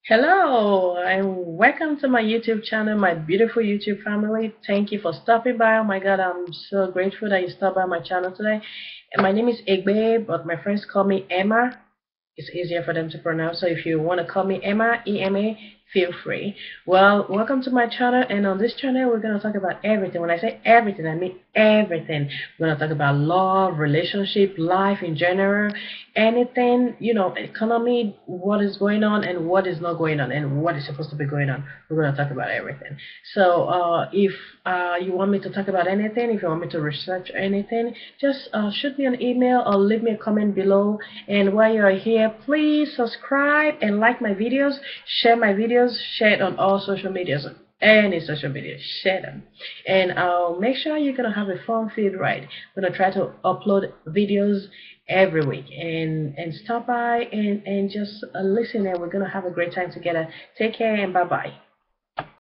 Hello and welcome to my YouTube channel, my beautiful YouTube family. Thank you for stopping by. Oh my God, I'm so grateful that you stopped by my channel today. And my name is Egbe, but my friends call me Emma. It's easier for them to pronounce. So if you want to call me Emma, E-M-A, feel free. Well, welcome to my channel, and on this channel we're going to talk about everything. When I say everything, I mean everything. We're going to talk about love, relationship, life in general, anything, economy, what is going on and what is not going on and what is supposed to be going on. We're going to talk about everything. So if you want me to talk about anything, if you want me to research anything, just shoot me an email or leave me a comment below. And while you're here, please subscribe and like my videos, share my videos, share it on all social medias, any social media, share them, and make sure you're gonna have a fun feed ride. We're gonna try to upload videos every week, and stop by and just listen, and we're gonna have a great time together. Take care and bye bye.